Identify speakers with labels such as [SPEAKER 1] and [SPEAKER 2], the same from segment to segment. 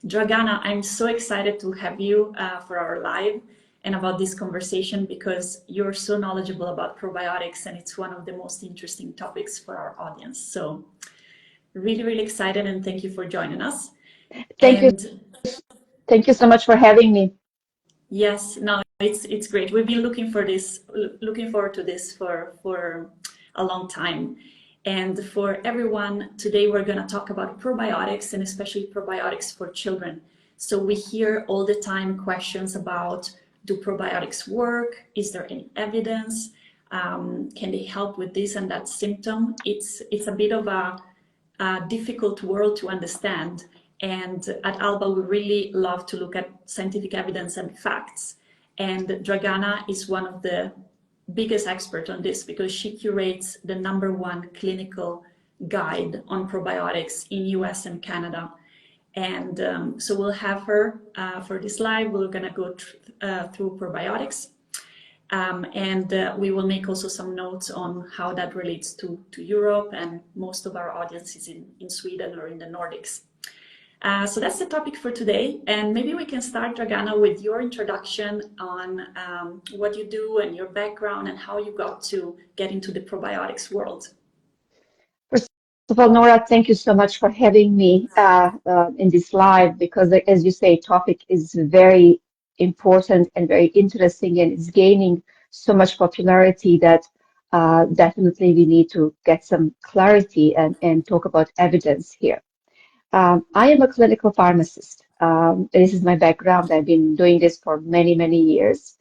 [SPEAKER 1] Dragana, I'm so excited to have you for our live and about this conversation because you're so knowledgeable about probiotics and it's one of the most interesting topics for our audience. So really, really excited and thank you for joining us.
[SPEAKER 2] Thank you.
[SPEAKER 1] And
[SPEAKER 2] Thank you so much for having me.
[SPEAKER 1] yes, no, it's great. We've been looking forward to this for a long time. And for everyone, today we're going to talk about probiotics and especially probiotics for children. So we hear all the time questions about, do probiotics work? Is there any evidence? Can they help with this and that symptom? It's a bit of a difficult world to understand. And at Alba, we really love to look at scientific evidence and facts. And Dragana is one of the biggest experts on this because she curates the #1 clinical guide on probiotics in US and Canada. And so we'll have her for this live. We're going to go through probiotics. And we will make also some notes on how that relates to Europe, and most of our audience is in Sweden or in the Nordics. So that's the topic for today. And maybe we can start, Dragana, with your introduction on what you do and your background and how you got to get into the probiotics world.
[SPEAKER 2] First of all, Nora, thank you so much for having me in this live because, as you say, topic is very important and very interesting and it's gaining so much popularity that definitely we need to get some clarity and talk about evidence here. I am a clinical pharmacist. This is my background. I've been doing this for many, many years.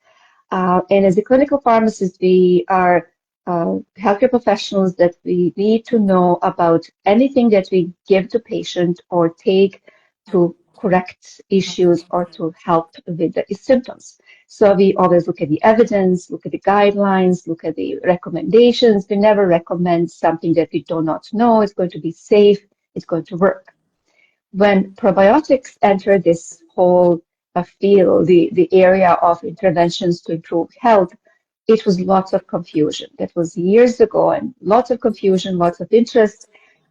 [SPEAKER 2] And as a clinical pharmacist, we are healthcare professionals that we need to know about anything that we give to patient or take to correct issues or to help with the symptoms. So we always look at the evidence, look at the guidelines, look at the recommendations. We never recommend something that we do not know is going to be safe, it's going to work. When probiotics enter this whole field, the area of interventions to improve health, it was lots of confusion. That was years ago, and lots of confusion, lots of interest,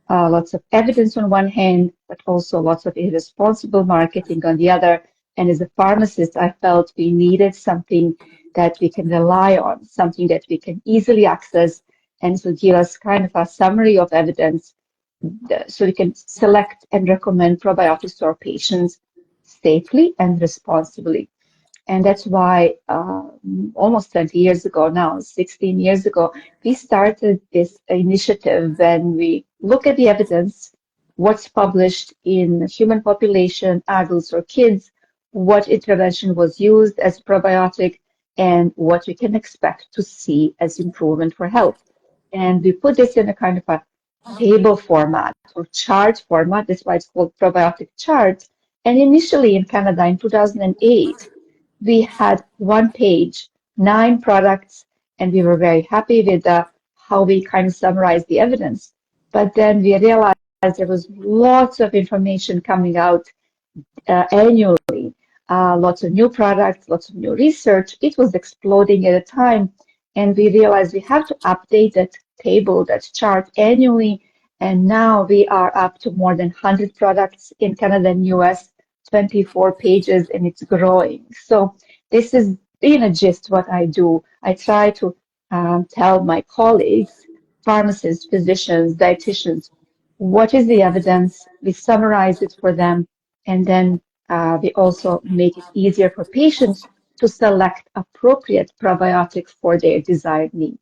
[SPEAKER 2] lots of evidence on one hand, but also lots of irresponsible marketing on the other. And as a pharmacist, I felt we needed something that we can rely on, something that we can easily access, and to give us kind of a summary of evidence so we can select and recommend probiotics to our patients safely and responsibly. And that's why almost 20 years ago now, 16 years ago, we started this initiative when we look at the evidence, what's published in human population, adults or kids, what intervention was used as probiotic, and what we can expect to see as improvement for health. And we put this in a kind of a table format or chart format. That's why it's called probiotic chart. And initially in Canada in 2008, we had one page, 9 products, and we were very happy with how we kind of summarized the evidence. But then we realized there was lots of information coming out annually, lots of new products, lots of new research. It was exploding at a time, and we realized we have to update that table, that chart annually. And now we are up to more than 100 products in Canada and US, 24 pages, and it's growing. So this is, in a gist, what I do. I try to tell my colleagues, pharmacists, physicians, dietitians, what is the evidence. We summarize it for them, and then we also make it easier for patients to select appropriate probiotics for their desired needs.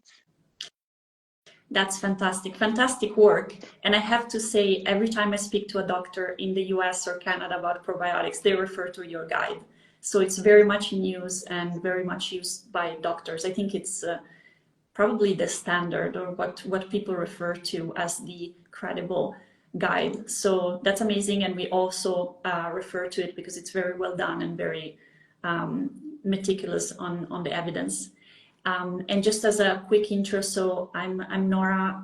[SPEAKER 1] That's fantastic, fantastic work. And I have to say, every time I speak to a doctor in the US or Canada about probiotics, they refer to your guide. So it's very much in use and very much used by doctors. I think it's probably the standard or what people refer to as the credible guide. So that's amazing. And we also refer to it because it's very well done and very meticulous on the evidence. And just as a quick intro, so I'm Nora.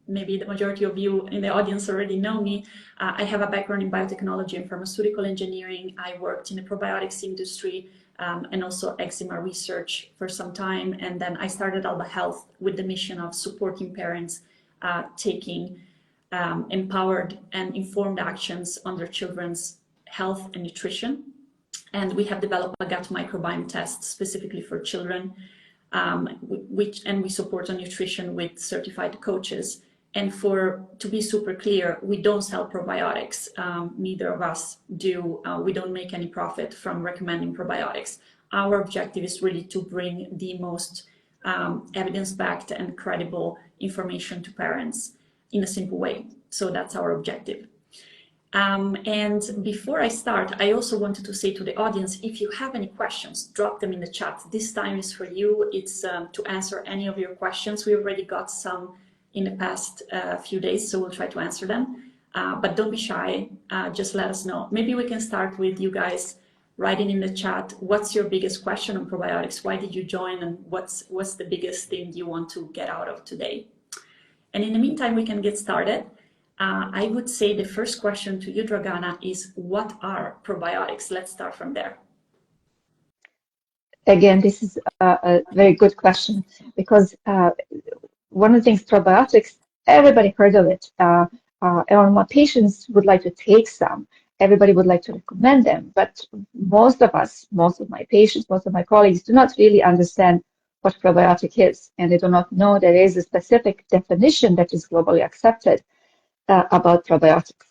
[SPEAKER 1] Maybe the majority of you in the audience already know me. I have a background in biotechnology and pharmaceutical engineering. I worked in the probiotics industry and also eczema research for some time. And then I started Alba Health with the mission of supporting parents taking empowered and informed actions on their children's health and nutrition. And we have developed a gut microbiome test specifically for children, and we support on nutrition with certified coaches. And to be super clear, we don't sell probiotics. Neither of us do. We don't make any profit from recommending probiotics. Our objective is really to bring the most evidence-backed and credible information to parents in a simple way. So that's our objective. And before I start, I also wanted to say to the audience, if you have any questions, drop them in the chat. This time is for you. It's to answer any of your questions. We already got some in the past few days, so we'll try to answer them. But don't be shy, just let us know. Maybe we can start with you guys writing in the chat, what's your biggest question on probiotics? Why did you join? And what's the biggest thing you want to get out of today? And in the meantime, we can get started. I would say the first question to you, Dragana, is what are probiotics? Let's start from there.
[SPEAKER 2] Again, this is a very good question, because one of the things, probiotics, everybody heard of it. And my patients would like to take some. Everybody would like to recommend them. But most of us, most of my patients, most of my colleagues do not really understand what probiotic is. And they do not know there is a specific definition that is globally accepted about probiotics.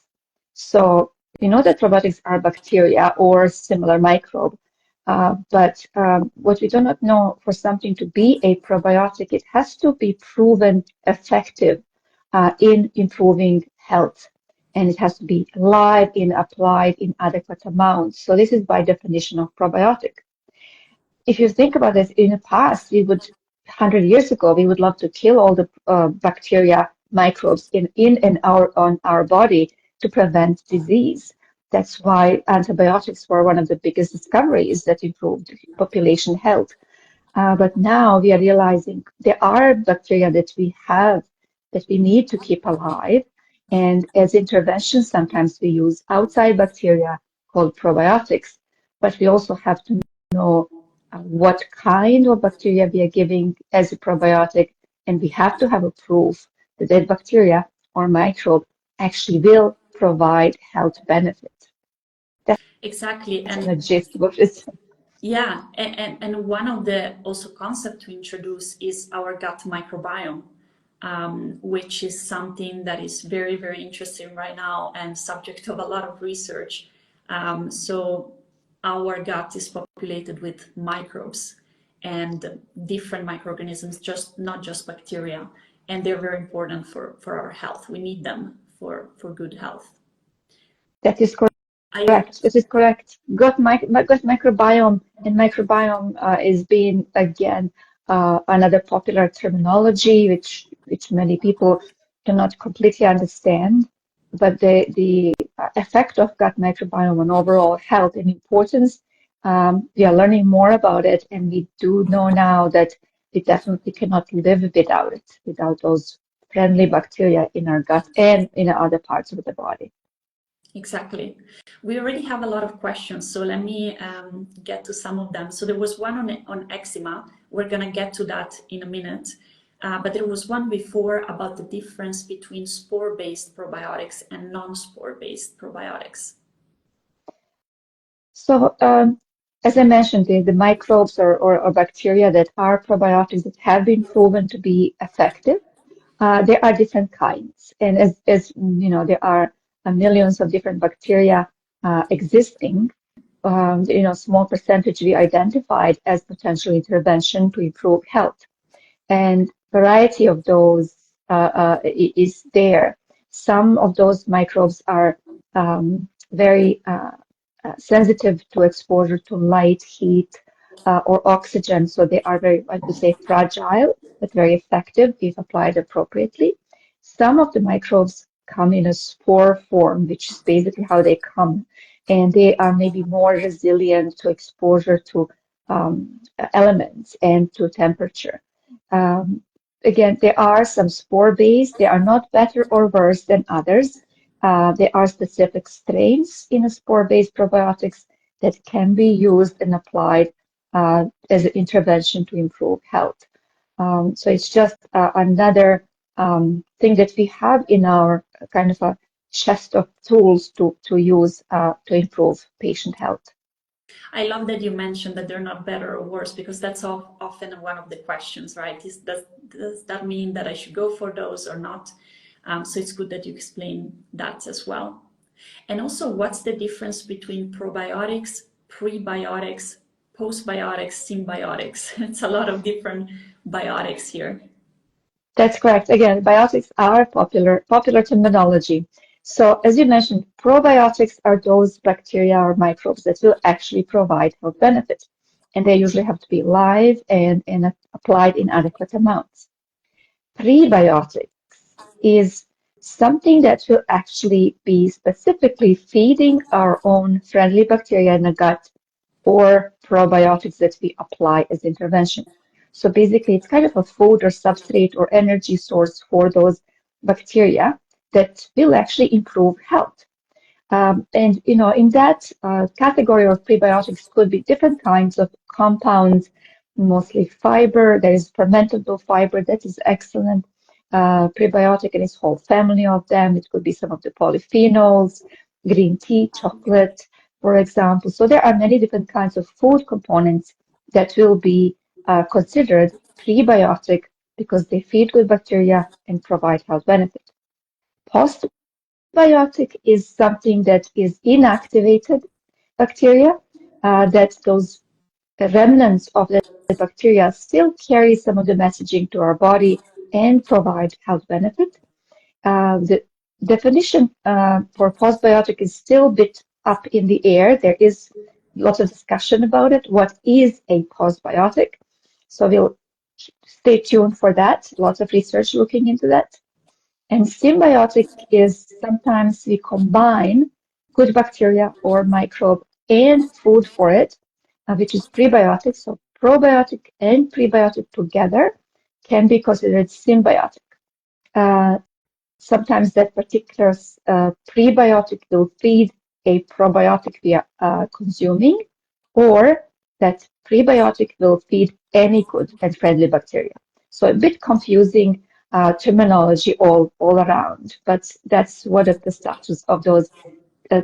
[SPEAKER 2] So we know that probiotics are bacteria or similar microbe. But what we do not know, for something to be a probiotic, it has to be proven effective in improving health. And it has to be live and applied in adequate amounts. So this is by definition of probiotic. If you think about this, in the past, 100 years ago, we would love to kill all the bacteria, microbes in our body to prevent disease. That's why antibiotics were one of the biggest discoveries that improved population health. But now we are realizing there are bacteria that we have that we need to keep alive. And as intervention, sometimes we use outside bacteria called probiotics, but we also have to know what kind of bacteria we are giving as a probiotic, and we have to have a proof that that bacteria or microbe actually will provide health benefits.
[SPEAKER 1] Exactly.
[SPEAKER 2] And the gist of it.
[SPEAKER 1] Yeah, and one of the also concept to introduce is our gut microbiome, which is something that is very, very interesting right now and subject of a lot of research. So our gut is populated with microbes and different microorganisms, not just bacteria, and they're very important for our health. We need them for good health.
[SPEAKER 2] That is correct. This is correct. Gut microbiome and microbiome is being, again, another popular terminology which many people cannot completely understand. But the effect of gut microbiome on overall health and importance, we are learning more about it, and we do know now that we definitely cannot live without it, without those friendly bacteria in our gut and in other parts of the body.
[SPEAKER 1] Exactly. We already have a lot of questions, so let me get to some of them. So there was one on eczema. We're going to get to that in a minute. But there was one before about the difference between spore-based probiotics and non-spore-based probiotics.
[SPEAKER 2] So as I mentioned, the microbes or bacteria that are probiotics that have been proven to be effective, there are different kinds. And as you know, there are millions of different bacteria existing. Small percentage we identified as potential intervention to improve health. And variety of those is there. Some of those microbes are very sensitive to exposure to light, heat, or oxygen. So they are very, I would say, fragile, but very effective if applied appropriately. Some of the microbes come in a spore form, which is basically how they come. And they are maybe more resilient to exposure to elements and to temperature. Again, there are some spore-based. They are not better or worse than others. There are specific strains in a spore-based probiotics that can be used and applied as an intervention to improve health. So it's just another thing that we have in our kind of a chest of tools to use to improve patient health.
[SPEAKER 1] I love that you mentioned that they're not better or worse, because that's often one of the questions, right? Does that mean that I should go for those or not? So it's good that you explain that as well. And also, what's the difference between probiotics, prebiotics, postbiotics, symbiotics? It's a lot of different biotics here.
[SPEAKER 2] That's correct. Again, biotics are popular terminology. So as you mentioned, probiotics are those bacteria or microbes that will actually provide health benefits. And they usually have to be live and applied in adequate amounts. Prebiotics is something that will actually be specifically feeding our own friendly bacteria in the gut, or probiotics that we apply as intervention. So basically, it's kind of a food or substrate or energy source for those bacteria that will actually improve health. And in that category of prebiotics could be different kinds of compounds, mostly fiber. There is fermentable fiber that is excellent prebiotic, and its whole family of them. It could be some of the polyphenols, green tea, chocolate, for example. So there are many different kinds of food components that will be considered prebiotic because they feed good bacteria and provide health benefit. Postbiotic is something that is inactivated bacteria, that those remnants of the bacteria still carry some of the messaging to our body and provide health benefit. The definition for postbiotic is still a bit up in the air. There is lots of discussion about it. What is a postbiotic? So we'll stay tuned for that. Lots of research looking into that. And symbiotic is sometimes we combine good bacteria or microbe and food for it, which is prebiotic. So probiotic and prebiotic together can be considered symbiotic. Sometimes that particular prebiotic will feed a probiotic we are consuming, or that prebiotic will feed any good and friendly bacteria. So a bit confusing terminology all around, but that's what the status of those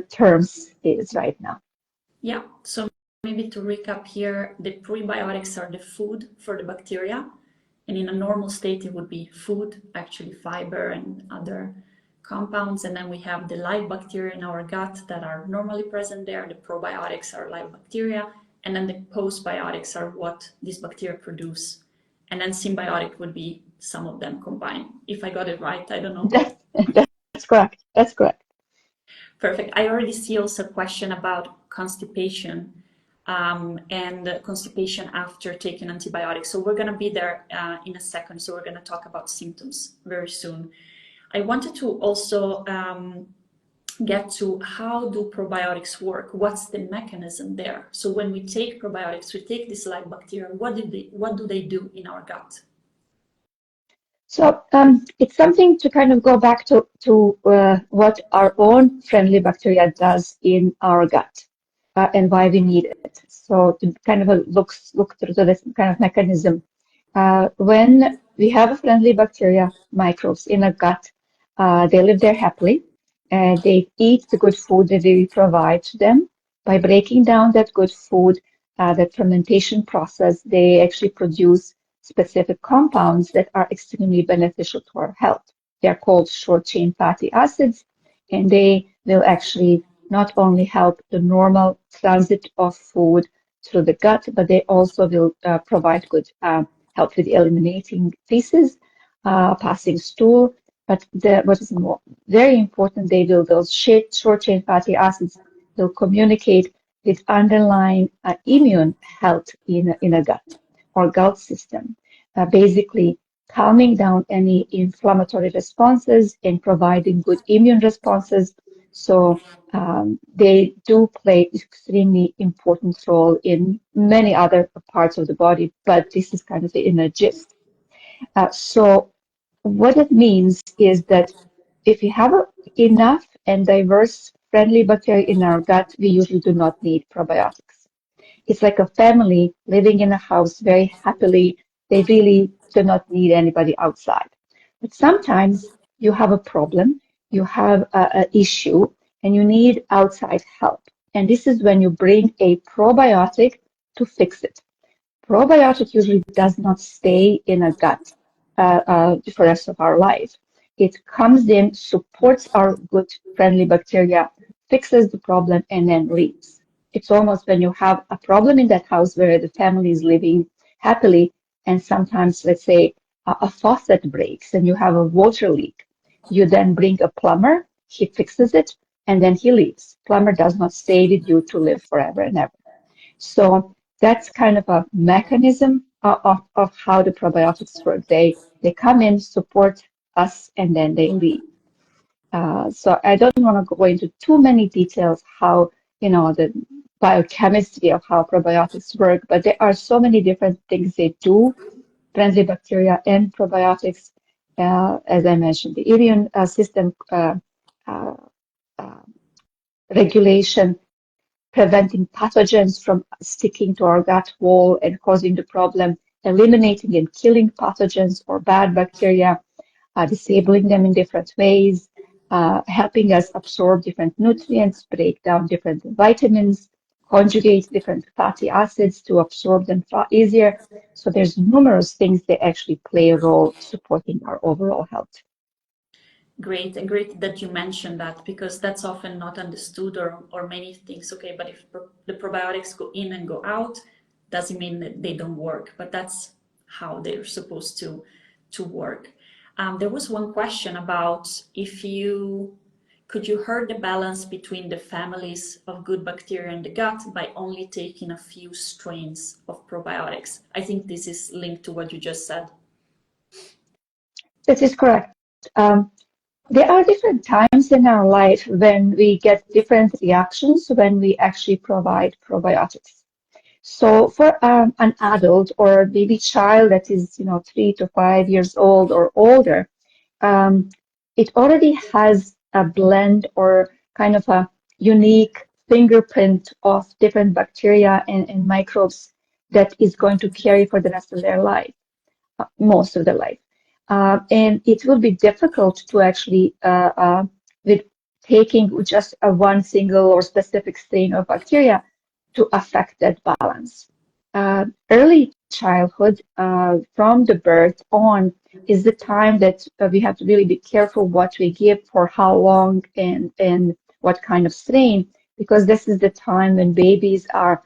[SPEAKER 2] terms is right now.
[SPEAKER 1] Yeah, so maybe to recap here, the prebiotics are the food for the bacteria. And in a normal state, it would be food, actually fiber and other compounds. And then we have the live bacteria in our gut that are normally present there. The probiotics are live bacteria. And then the postbiotics are what these bacteria produce. And then symbiotic would be some of them combined. If I got it right, I don't know.
[SPEAKER 2] That's correct. That's correct.
[SPEAKER 1] Perfect. I already see also a question about constipation. And constipation after taking antibiotics. So we're going to be there in a second. So we're going to talk about symptoms very soon. I wanted to also get to how do probiotics work? What's the mechanism there? So when we take probiotics, we take this live bacteria. What do they do in our gut?
[SPEAKER 2] So it's something to kind of go back to what our own friendly bacteria does in our gut. And why we need it. So to kind of look through this kind of mechanism. When we have a friendly bacteria, microbes in a gut, they live there happily, and they eat the good food that we provide to them. By breaking down that good food, that fermentation process, they actually produce specific compounds that are extremely beneficial to our health. They are called short-chain fatty acids, and they will actually not only help the normal transit of food through the gut, but they also will provide good help with eliminating feces, passing stool. But what is very important, those short-chain fatty acids will communicate with underlying immune health in a gut or gut system, basically calming down any inflammatory responses and providing good immune responses. So they do play extremely important role in many other parts of the body, but this is kind of the inner gist. So what it means is that if you have enough and diverse friendly bacteria in our gut, we usually do not need probiotics. It's like a family living in a house very happily. They really do not need anybody outside. But sometimes you have a problem you have an issue and you need outside help. And this is when you bring a probiotic to fix it. Probiotic usually does not stay in a gut for the rest of our life. It comes in, supports our good friendly bacteria, fixes the problem, and then leaves. It's almost when you have a problem in that house where the family is living happily, and sometimes, let's say, a faucet breaks and you have a water leak. You then bring a plumber, he fixes it, and then he leaves. Plumber does not stay with you to live forever and ever. So that's kind of a mechanism of how the probiotics work. They come in, support us, and then they leave. So I don't want to go into too many details how, the biochemistry of how probiotics work, but there are so many different things they do, friendly bacteria and probiotics. As I mentioned, the immune system uh, uh, regulation, preventing pathogens from sticking to our gut wall and causing the problem, eliminating and killing pathogens or bad bacteria, disabling them in different ways, helping us absorb different nutrients, break down different vitamins, conjugate different fatty acids to absorb them far easier. So there's numerous things that actually play a role supporting our overall health.
[SPEAKER 1] Great, and great that you mentioned that, because that's often not understood, or many things, okay, but if the probiotics go in and go out, doesn't mean that they don't work, but that's how they're supposed to work. There was one question about could you hurt the balance between the families of good bacteria in the gut by only taking a few strains of probiotics? I think this is linked to what you just said.
[SPEAKER 2] That is correct. There are different times in our life when we get different reactions when we actually provide probiotics. So for an adult or maybe child that is, 3 to 5 years old or older, it already has a blend or kind of a unique fingerprint of different bacteria and microbes that is going to carry for the rest of their life, most of their life. And it will be difficult to actually, with taking just a one single or specific strain of bacteria, to affect that balance. Early childhood, from the birth on, is the time that we have to really be careful what we give for how long and what kind of strain, because this is the time when babies are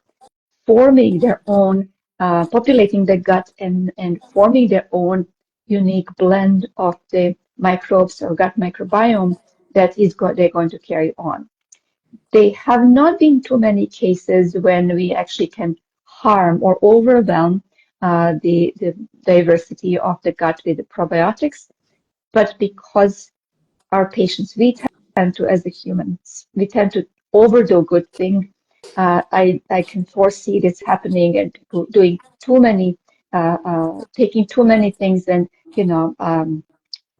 [SPEAKER 2] forming their own, populating the gut and forming their own unique blend of the microbes or gut microbiome that they're going to carry on. There have not been too many cases when we actually can harm or overwhelm the diversity of the gut with the probiotics, but because our patients, we tend to, as the humans, we tend to overdo a good thing. I can foresee this happening and people doing too many, taking too many things, and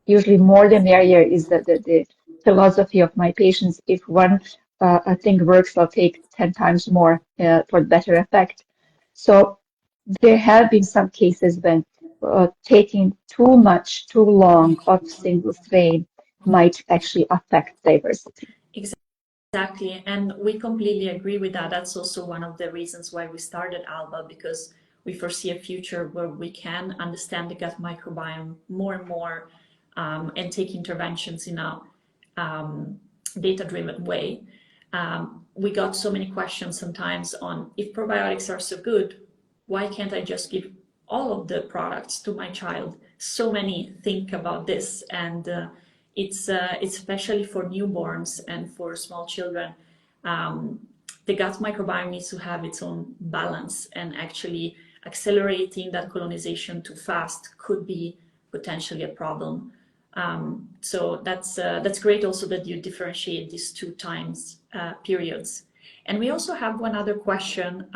[SPEAKER 2] usually more the merrier is the philosophy of my patients. If one thing works, I'll take 10 times more for better effect. So there have been some cases when taking too much, too long of single strain might actually affect diversity.
[SPEAKER 1] Exactly, and we completely agree with that. That's also one of the reasons why we started Alba, because we foresee a future where we can understand the gut microbiome more and more, and take interventions in a data-driven way. We got so many questions sometimes on, if probiotics are so good, why can't I just give all of the products to my child? So many think about this, and it's especially for newborns and for small children. The gut microbiome needs to have its own balance, and actually accelerating that colonization too fast could be potentially a problem. So that's great also that you differentiate these two times periods. And we also have one other question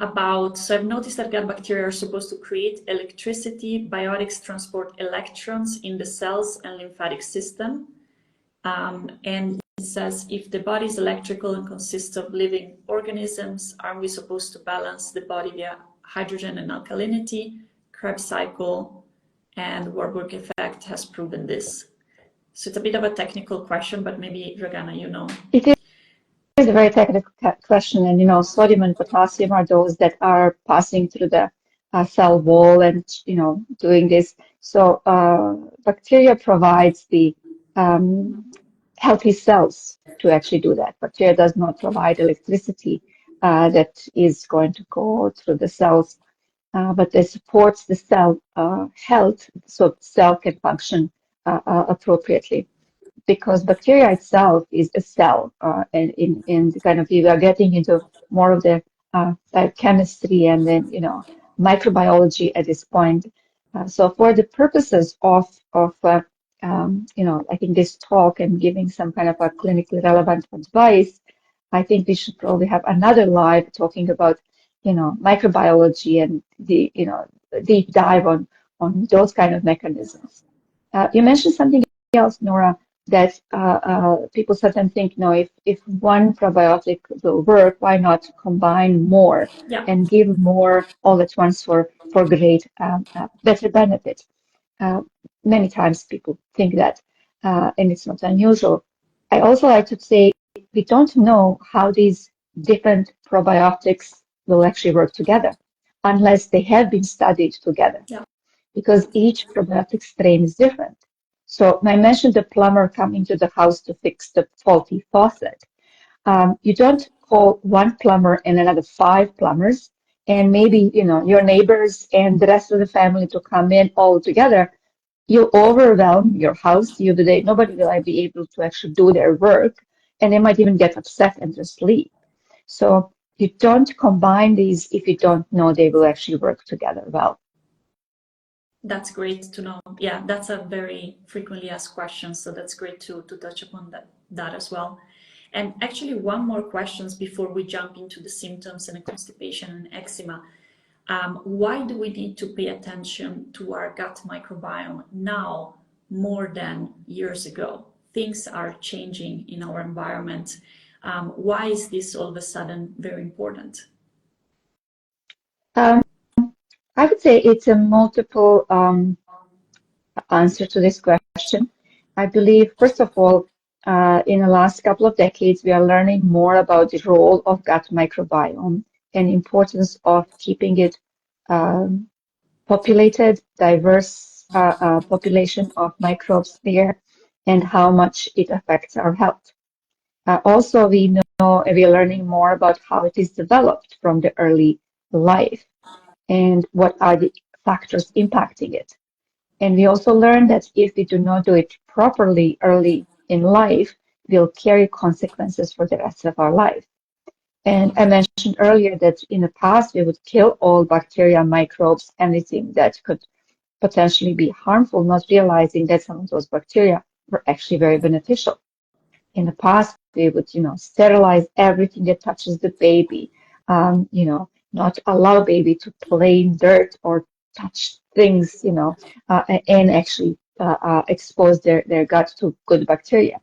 [SPEAKER 1] about, so I've noticed that gut bacteria are supposed to create electricity. Biotics transport electrons in the cells and lymphatic system. And it says, if the body is electrical and consists of living organisms, aren't we supposed to balance the body via hydrogen and alkalinity, Krebs cycle, and Warburg effect has proven this. So it's a bit of a technical question, but maybe Dragana, you know.
[SPEAKER 2] It is a very technical question, and sodium and potassium are those that are passing through the cell wall and doing this. So bacteria provides the healthy cells to actually do that. Bacteria does not provide electricity that is going to go through the cells, but it supports the cell health so the cell can function appropriately. Because bacteria itself is a cell, and in kind of we are getting into more of the biochemistry and then microbiology at this point. So for the purposes of I think this talk and giving some kind of a clinically relevant advice, I think we should probably have another live talking about microbiology and the deep dive on those kind of mechanisms. You mentioned something else, Nora, that people sometimes think, if one probiotic will work, why not combine more and give more all at once for great, better benefit? Many times people think that, and it's not unusual. I also like to say we don't know how these different probiotics will actually work together unless they have been studied together, because each probiotic strain is different. So I mentioned the plumber coming to the house to fix the faulty faucet. You don't call one plumber and another 5 plumbers, and maybe your neighbors and the rest of the family to come in all together. You overwhelm your house. Nobody will be able to actually do their work, and they might even get upset and just leave. So you don't combine these if you don't know they will actually work together well.
[SPEAKER 1] That's great to know. Yeah, that's a very frequently asked question. So that's great to touch upon that as well. And actually, one more question before we jump into the symptoms and constipation and eczema. Why do we need to pay attention to our gut microbiome now more than years ago? Things are changing in our environment. Why is this all of a sudden very important?
[SPEAKER 2] I would say it's a multiple answer to this question. I believe, first of all, in the last couple of decades, we are learning more about the role of gut microbiome and importance of keeping it populated, diverse population of microbes there, and how much it affects our health. Also, we are learning more about how it is developed from the early life and what are the factors impacting it. And we also learned that if we do not do it properly early in life, we'll carry consequences for the rest of our life. And I mentioned earlier that in the past, we would kill all bacteria, microbes, anything that could potentially be harmful, not realizing that some of those bacteria were actually very beneficial. In the past, we would, sterilize everything that touches the baby, not allow baby to play in dirt or touch things, and actually expose their gut to good bacteria.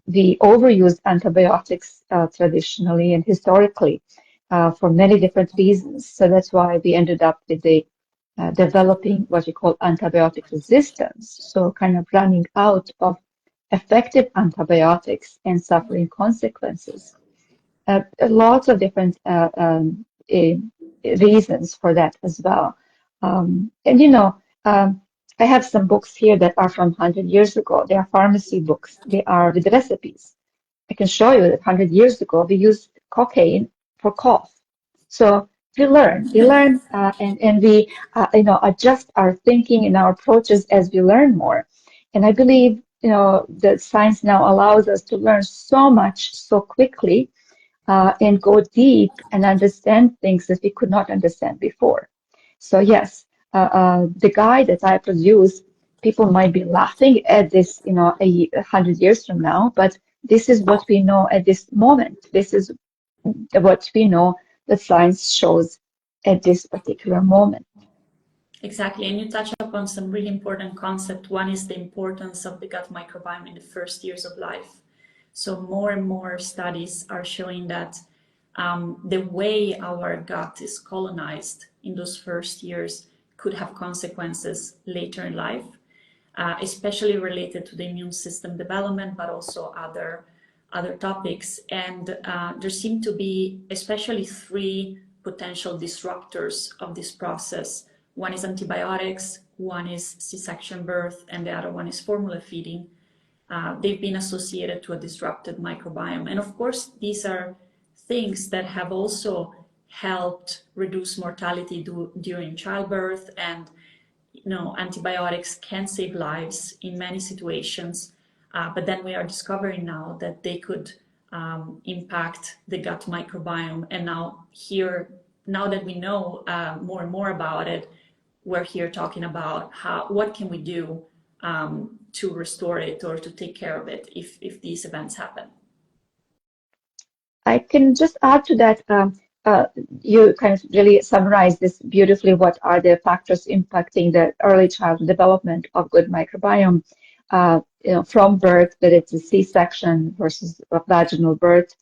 [SPEAKER 2] We overused antibiotics traditionally and historically for many different reasons. So that's why we ended up with developing what we call antibiotic resistance. So kind of running out of effective antibiotics and suffering consequences. Lots of different reasons for that as well. I have some books here that are from 100 years ago. They are pharmacy books. They are with recipes. I can show you that 100 years ago we used cocaine for cough. So we learn, and we adjust our thinking and our approaches as we learn more. And I believe that science now allows us to learn so much so quickly and go deep and understand things that we could not understand before. So yes, the guide that I produce, people might be laughing at this, 100 years from now, but this is what we know at this moment. This is what we know that science shows at this particular moment.
[SPEAKER 1] Exactly, and you touch upon some really important concepts. One is the importance of the gut microbiome in the first years of life. So more and more studies are showing that the way our gut is colonized in those first years could have consequences later in life, especially related to the immune system development, but also other topics. And there seem to be especially three potential disruptors of this process. One is antibiotics, one is C-section birth, and the other one is formula feeding. They've been associated to a disrupted microbiome. And of course, these are things that have also helped reduce mortality during childbirth, and antibiotics can save lives in many situations, but then we are discovering now that they could impact the gut microbiome. And now that we know more and more about it, we're here talking about what can we do to restore it or to take care of it if these events happen.
[SPEAKER 2] I can just add to that. You kind of really summarized this beautifully. What are the factors impacting the early childhood development of good microbiome? From birth, that it's a C-section versus a vaginal birth,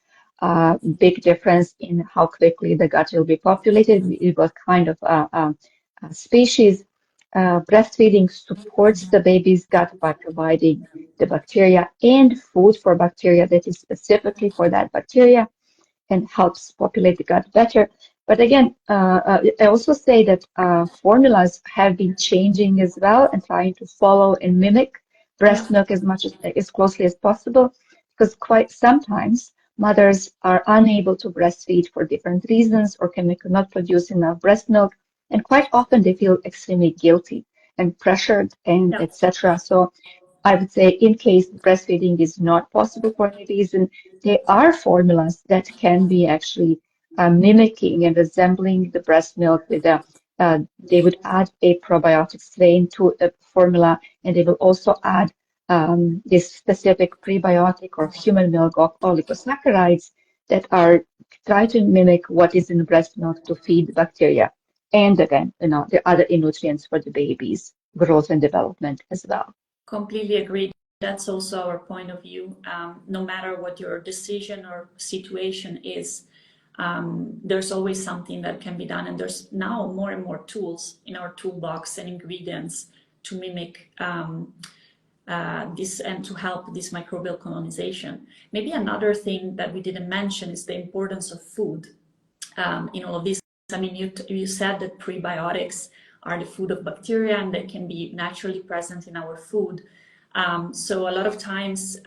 [SPEAKER 2] big difference in how quickly the gut will be populated, what kind of species. Breastfeeding supports the baby's gut by providing the bacteria and food for bacteria that is specifically for that bacteria, and helps populate the gut better. But again, I also say that formulas have been changing as well and trying to follow and mimic breast milk as closely as possible, because quite sometimes mothers are unable to breastfeed for different reasons or cannot produce enough breast milk, and quite often they feel extremely guilty and pressured and etc. So I would say in case breastfeeding is not possible for any reason, there are formulas that can be actually mimicking and resembling the breast milk with they would add a probiotic strain to the formula, and they will also add this specific prebiotic or human milk of oligosaccharides that are try to mimic what is in breast milk to feed the bacteria. And again, the other nutrients for the baby's growth and development as well.
[SPEAKER 1] Completely agree. That's also our point of view. No matter what your decision or situation is, there's always something that can be done. And there's now more and more tools in our toolbox and ingredients to mimic this and to help this microbial colonization. Maybe another thing that we didn't mention is the importance of food in all of this. I mean, you said that prebiotics are the food of bacteria and they can be naturally present in our food. So a lot of times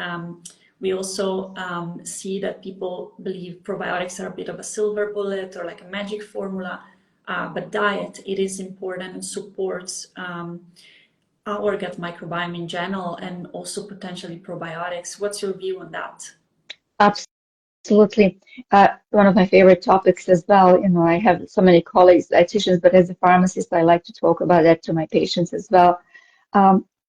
[SPEAKER 1] we also see that people believe probiotics are a bit of a silver bullet or like a magic formula, but diet, it is important and supports our gut microbiome in general, and also potentially probiotics. What's your view on that?
[SPEAKER 2] Absolutely. One of my favorite topics as well. I have so many colleagues, dietitians, but as a pharmacist, I like to talk about that to my patients as well.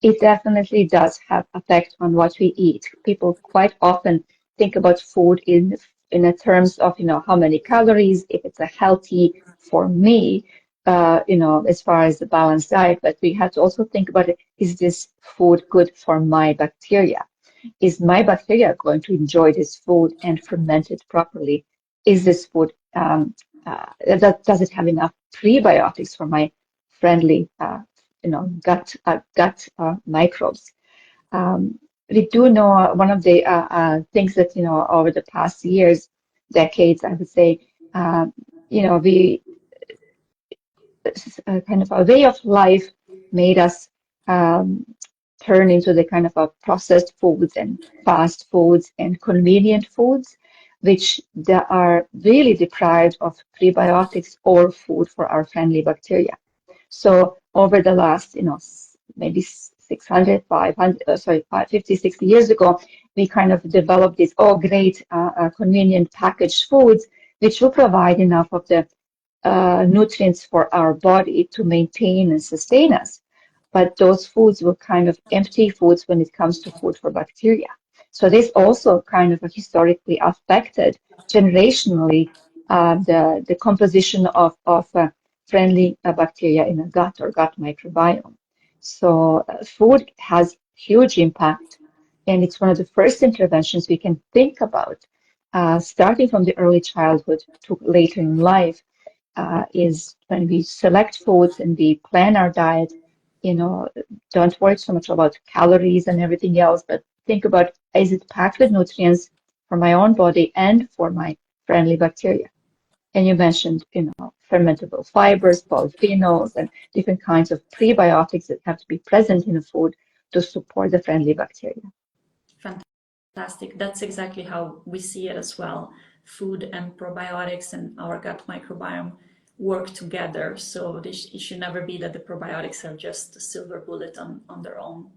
[SPEAKER 2] It definitely does have effect on what we eat. People quite often think about food in the terms of, how many calories, if it's a healthy for me, as far as the balanced diet, but we have to also think about it, is this food good for my bacteria? Is my bacteria going to enjoy this food and ferment it properly? Is this food, does it have enough prebiotics for my friendly, gut microbes? We do know one of the things that, over the past years, decades, I would say, we kind of a way of life made us turn into the kind of processed foods and fast foods and convenient foods, which they are really deprived of prebiotics or food for our friendly bacteria. So over the last, maybe 600, 500, 50, 60 years ago, we kind of developed these great convenient packaged foods, which will provide enough of the nutrients for our body to maintain and sustain us. But those foods were kind of empty foods when it comes to food for bacteria. So this also kind of historically affected generationally the composition of friendly bacteria in a gut or gut microbiome. So food has huge impact, and it's one of the first interventions we can think about, starting from the early childhood to later in life, is when we select foods and we plan our diet, don't worry so much about calories and everything else, but think about, is it packed with nutrients for my own body and for my friendly bacteria? And you mentioned, fermentable fibers, polyphenols, and different kinds of prebiotics that have to be present in the food to support the friendly bacteria.
[SPEAKER 1] Fantastic. That's exactly how we see it as well. Food and probiotics and our gut microbiome work together. So it should never be that the probiotics are just a silver bullet on their own.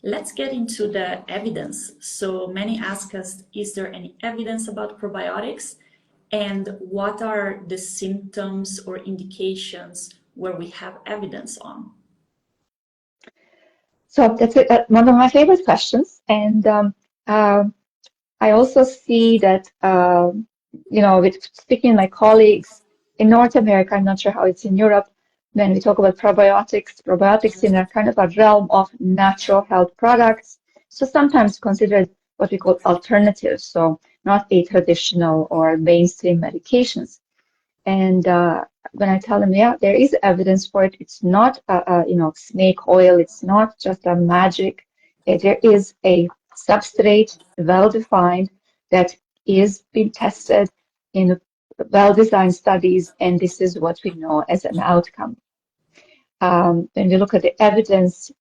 [SPEAKER 1] Let's get into the evidence. So many ask us, is there any evidence about probiotics? And what are the symptoms or indications where we have evidence on?
[SPEAKER 2] So that's one of my favorite questions. And I also see that, with speaking to my colleagues in North America, I'm not sure how it's in Europe, when we talk about probiotics in a kind of a realm of natural health products. So sometimes considered what we call alternatives, so not a traditional or mainstream medications. And when I tell them, yeah, there is evidence for it, it's not snake oil, it's not just a magic. There is a substrate well-defined that is being tested in well-designed studies, and this is what we know as an outcome. When we look at the evidence,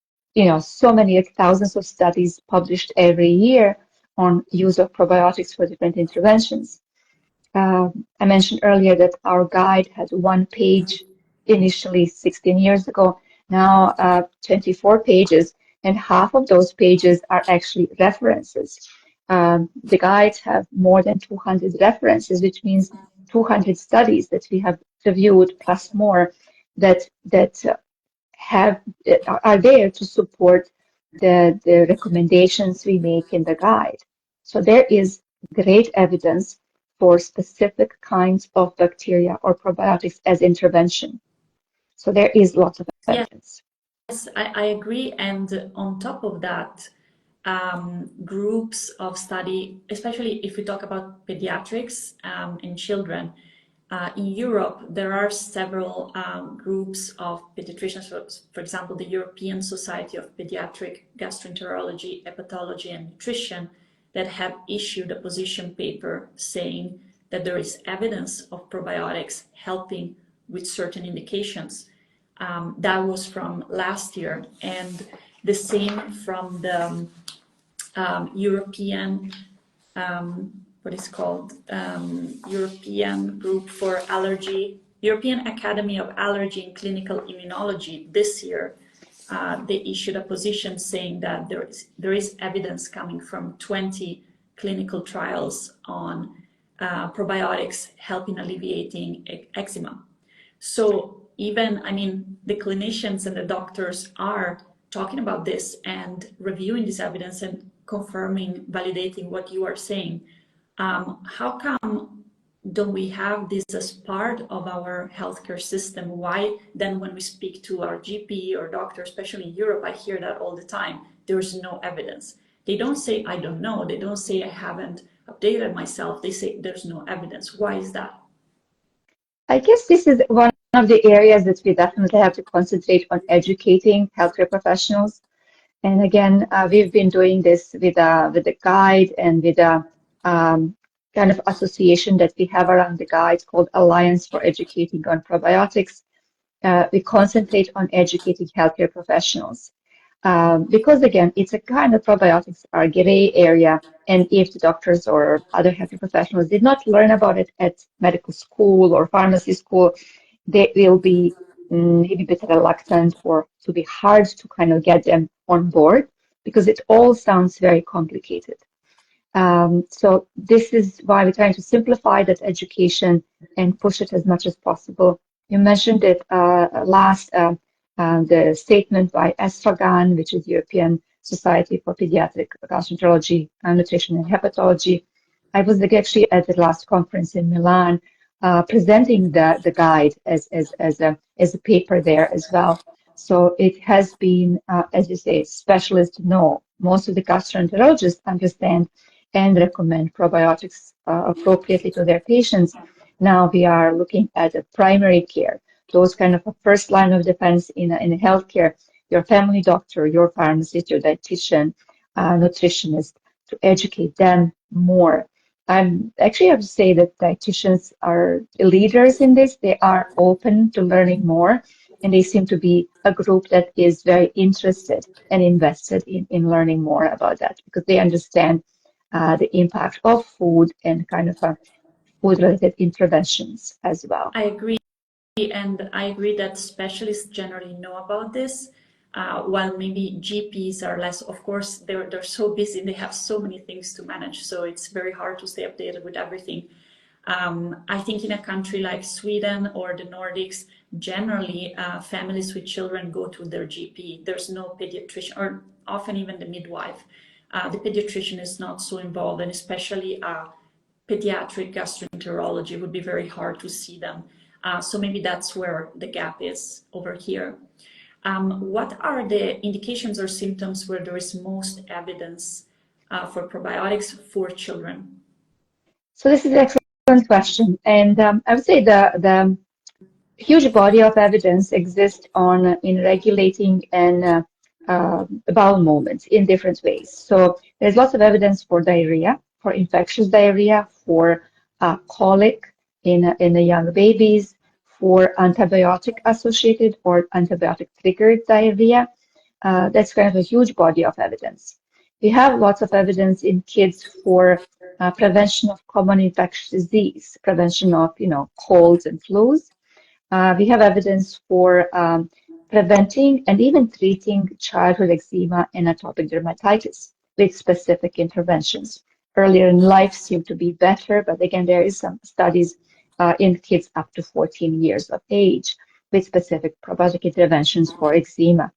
[SPEAKER 2] so many thousands of studies published every year on use of probiotics for different interventions. I mentioned earlier that our guide had one page initially 16 years ago, now 24 pages, and half of those pages are actually references. The guides have more than 200 references, which means 200 studies that we have reviewed plus more that are there to support the recommendations we make in the guide. So there is great evidence for specific kinds of bacteria or probiotics as intervention. So there is lots of evidence.
[SPEAKER 1] Yes, I agree. And on top of that, groups of study, especially if we talk about pediatrics in children, in Europe, there are several groups of pediatricians, for example, the European Society of Pediatric Gastroenterology, Hepatology and Nutrition, that have issued a position paper saying that there is evidence of probiotics helping with certain indications. That was from last year, and the same from the European European Group for Allergy, European Academy of Allergy and Clinical Immunology this year. They issued a position saying that there is evidence coming from 20 clinical trials on probiotics helping alleviating eczema. So even, the clinicians and the doctors are talking about this and reviewing this evidence and confirming, validating what you are saying. How come don't we have this as part of our healthcare system? Why then when we speak to our GP or doctor, especially in Europe, I hear that all the time, there's no evidence. They don't say, I don't know. They don't say, I haven't updated myself. They say, there's no evidence. Why is that?
[SPEAKER 2] I guess this is one of the areas that we definitely have to concentrate on, educating healthcare professionals. And again, we've been doing this with the guide and with a kind of association that we have around the guide called Alliance for Educating on Probiotics. We concentrate on educating healthcare professionals because, again, it's a kind of probiotics are a gray area. And if the doctors or other healthcare professionals did not learn about it at medical school or pharmacy school, they will be maybe a bit reluctant, or to be hard to kind of get them on board because it all sounds very complicated. So this is why we're trying to simplify that education and push it as much as possible. You mentioned it last, the statement by ESPHGAN, which is European Society for Pediatric Gastroenterology, Nutrition and Hepatology. I was actually at the last conference in Milan, presenting the guide as a paper there as well. So it has been, as you say, specialists know. Most of the gastroenterologists understand and recommend probiotics appropriately to their patients. Now we are looking at a primary care, those kind of a first line of defense in healthcare, your family doctor, your pharmacist, your dietitian, nutritionist, to educate them more. I'm actually have to say that dietitians are leaders in this. They are open to learning more, and they seem to be a group that is very interested and invested in learning more about that because they understand the impact of food and kind of food-related interventions as well.
[SPEAKER 1] I agree. And I agree that specialists generally know about this, while maybe GPs are less. Of course, they're so busy, they have so many things to manage, so it's very hard to stay updated with everything. I think in a country like Sweden or the Nordics, generally families with children go to their GP. There's no pediatrician, or often even the midwife. The pediatrician is not so involved, and especially pediatric gastroenterology would be very hard to see them. So maybe that's where the gap is over here. What are the indications or symptoms where there is most evidence for probiotics for children?
[SPEAKER 2] So this is an excellent question, and I would say the huge body of evidence exists on in regulating and bowel movements in different ways. So there's lots of evidence for diarrhea, for infectious diarrhea, for colic in the young babies, for antibiotic associated or antibiotic triggered diarrhea. That's kind of a huge body of evidence. We have lots of evidence in kids for prevention of common infectious disease, prevention of colds and flus. We have evidence for preventing and even treating childhood eczema and atopic dermatitis with specific interventions. Earlier in life seem to be better, but again, there is some studies in kids up to 14 years of age with specific probiotic interventions for eczema.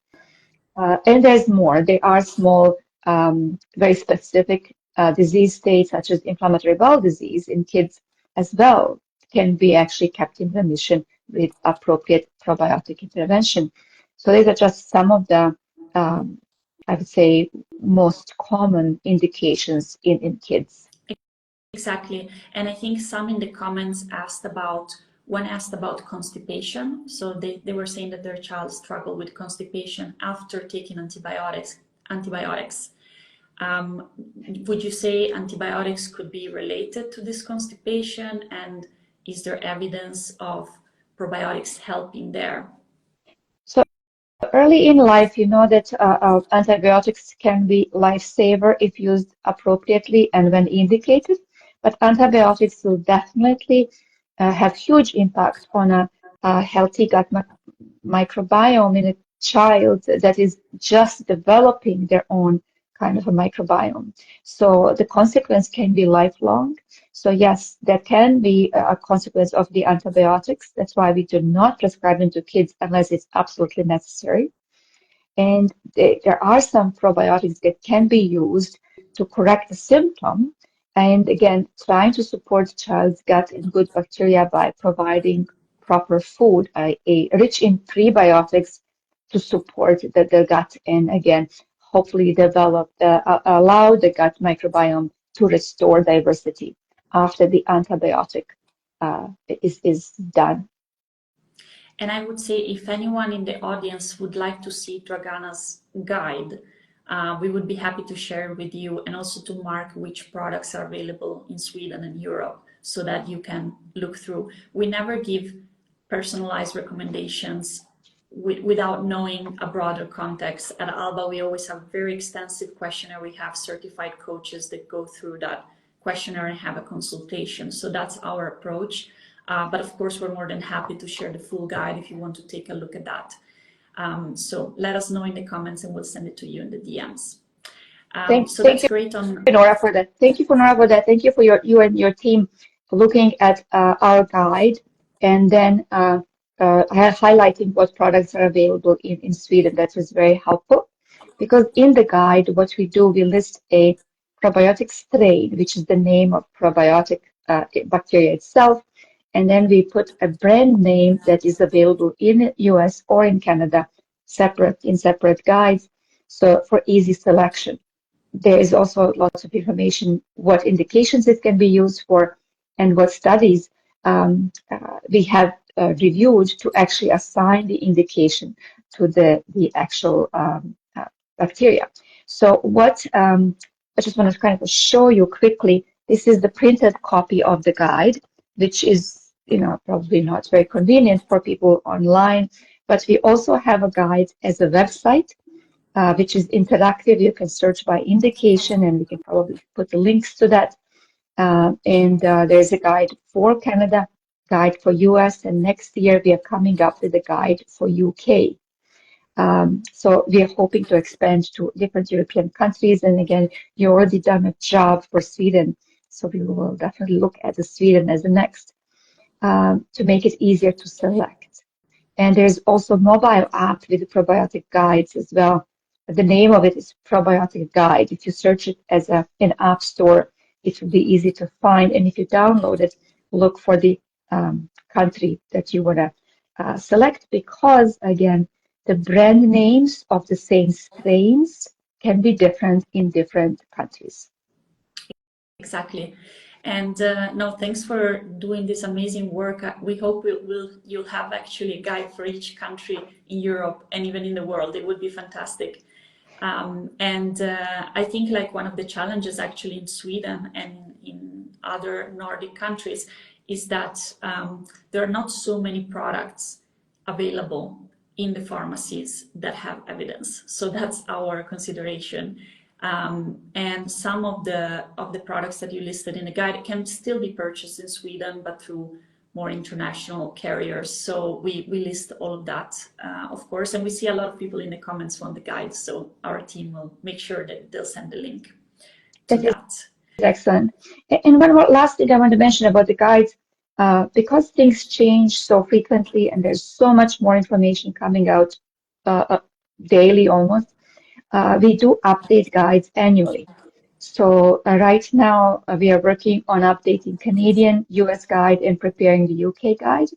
[SPEAKER 2] And there's more. There are small, very specific disease states such as inflammatory bowel disease in kids as well can be actually kept in remission with appropriate probiotic intervention. So these are just some of the, I would say, most common indications in kids.
[SPEAKER 1] Exactly. And I think some in the comments asked about constipation. So they were saying that their child struggled with constipation after taking antibiotics. Would you say antibiotics could be related to this constipation? And is there evidence of probiotics helping there?
[SPEAKER 2] So early in life, you know that antibiotics can be lifesaver if used appropriately and when indicated, but antibiotics will definitely have huge impact on a healthy gut microbiome in a child that is just developing their own kind of a microbiome. So the consequence can be lifelong. So yes, there can be a consequence of the antibiotics. That's why we do not prescribe them to kids unless it's absolutely necessary. And there are some probiotics that can be used to correct the symptom. And again, trying to support the child's gut and good bacteria by providing proper food, rich in prebiotics to support the gut and again, hopefully allow the gut microbiome to restore diversity after the antibiotic is done.
[SPEAKER 1] And I would say if anyone in the audience would like to see Dragana's guide, we would be happy to share with you and also to mark which products are available in Sweden and Europe so that you can look through. We never give personalized recommendations without knowing a broader context. At Alba, we always have a very extensive questionnaire. We have certified coaches that go through that questionnaire and have a consultation. So that's our approach. But of course, we're more than happy to share the full guide if you want to take a look at that. So let us know in the comments and we'll send it to you in the DMs.
[SPEAKER 2] Thank you, Nora, for that. Thank you, Nora, for that. Thank you for you and your team for looking at our guide and then highlighting what products are available in Sweden. That was very helpful because in the guide, what we do, we list a probiotic strain, which is the name of probiotic bacteria itself. And then we put a brand name that is available in US or in Canada, in separate guides, so for easy selection. There is also lots of information, what indications it can be used for, and what studies we have reviewed to actually assign the indication to the actual bacteria. So what I just want to kind of show you quickly, this is the printed copy of the guide, which is, probably not very convenient for people online, but we also have a guide as a website, which is interactive. You can search by indication, and we can probably put the links to that. And there's a guide for Canada, guide for US, and next year we are coming up with a guide for UK. So we are hoping to expand to different European countries. And again, you already done a job for Sweden, so we will definitely look at the Sweden as the next to make it easier to select. And there's also mobile app with the probiotic guides as well. The name of it is Probiotic Guide. If you search it as an app store, it will be easy to find. And if you download it, look for the country that you want to select, because again, the brand names of the same strains can be different in different countries.
[SPEAKER 1] Exactly. And no, thanks for doing this amazing work. We hope you'll have actually a guide for each country in Europe and even in the world. It would be fantastic. And I think like one of the challenges actually in Sweden and in other Nordic countries is that there are not so many products available in the pharmacies that have evidence. So that's our consideration. And some of the products that you listed in the guide can still be purchased in Sweden, but through more international carriers. So we list all of that, of course, and we see a lot of people in the comments on the guide. So our team will make sure that they'll send the link to that.
[SPEAKER 2] Excellent. And one more last thing I want to mention about the guides, because things change so frequently and there's so much more information coming out daily almost, we do update guides annually. So right now we are working on updating Canadian, US guide and preparing the UK guide.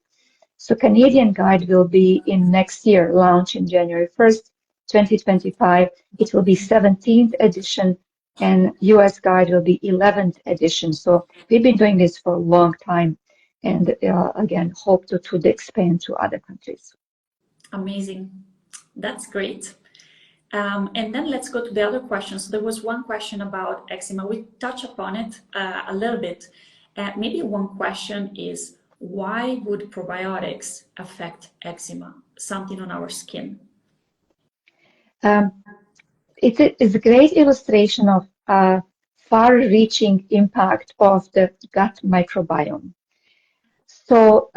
[SPEAKER 2] So Canadian guide will be in next year, launch in January 1st, 2025. It will be 17th edition, and US guide will be 11th edition. So we've been doing this for a long time, and again, hope to expand to other countries.
[SPEAKER 1] Amazing. That's great. And then let's go to the other questions. So there was one question about eczema. We touched upon it a little bit. Maybe one question is, why would probiotics affect eczema, something on our skin?
[SPEAKER 2] It is a great illustration of far-reaching impact of the gut microbiome. So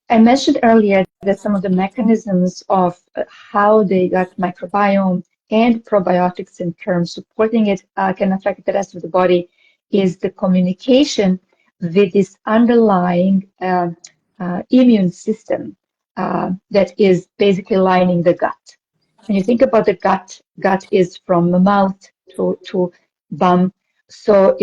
[SPEAKER 2] I mentioned earlier that some of the mechanisms of how the gut microbiome and probiotics in turn supporting it can affect the rest of the body is the communication with this underlying immune system that is basically lining the gut. When you think about the gut is from the mouth to bum, so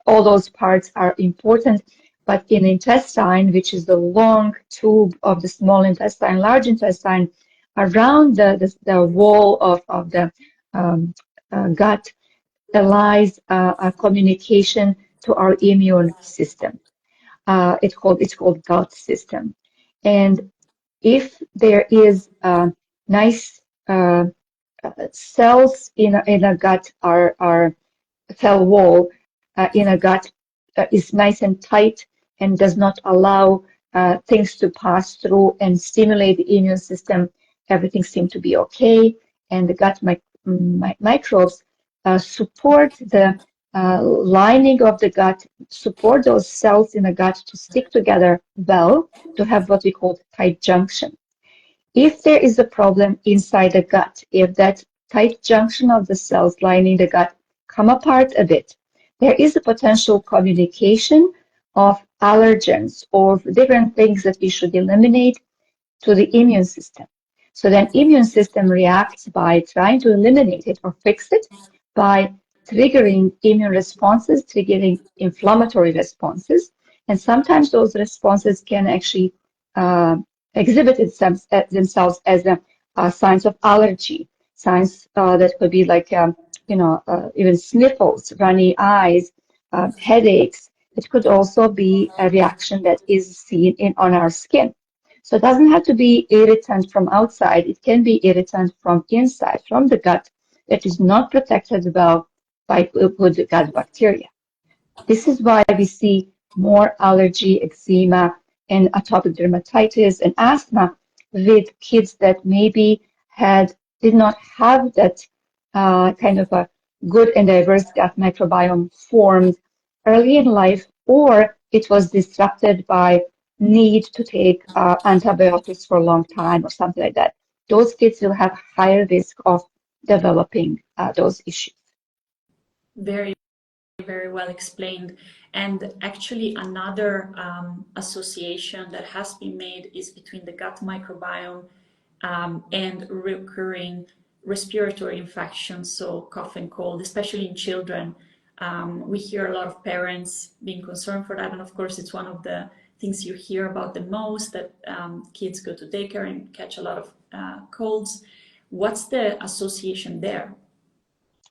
[SPEAKER 2] all those parts are important. But in intestine, which is the long tube of the small intestine, large intestine, around the wall of the gut, there lies a communication to our immune system. It's called gut system. And if there is nice cells in a gut, our cell wall in a gut is nice and tight and does not allow things to pass through and stimulate the immune system, everything seems to be okay. And the gut microbes support the lining of the gut, support those cells in the gut to stick together well, to have what we call tight junction. If there is a problem inside the gut, if that tight junction of the cells lining the gut come apart a bit, there is a potential communication of allergens or different things that we should eliminate to the immune system. So then immune system reacts by trying to eliminate it or fix it by triggering immune responses, triggering inflammatory responses. And sometimes those responses can actually exhibit themselves as signs of allergy, signs that could be like, even sniffles, runny eyes, headaches, It could also be a reaction that is seen on our skin. So it doesn't have to be irritant from outside. It can be irritant from inside, from the gut, that is not protected well by good gut bacteria. This is why we see more allergy, eczema, and atopic dermatitis and asthma with kids that maybe did not have that kind of a good and diverse gut microbiome formed early in life, or it was disrupted by need to take antibiotics for a long time or something like that. Those kids will have higher risk of developing those issues.
[SPEAKER 1] Very, very well explained. And actually, another association that has been made is between the gut microbiome and recurring respiratory infections, so cough and cold, especially in children. We hear a lot of parents being concerned for that, and of course, it's one of the things you hear about the most, that kids go to daycare and catch a lot of colds. What's the association there?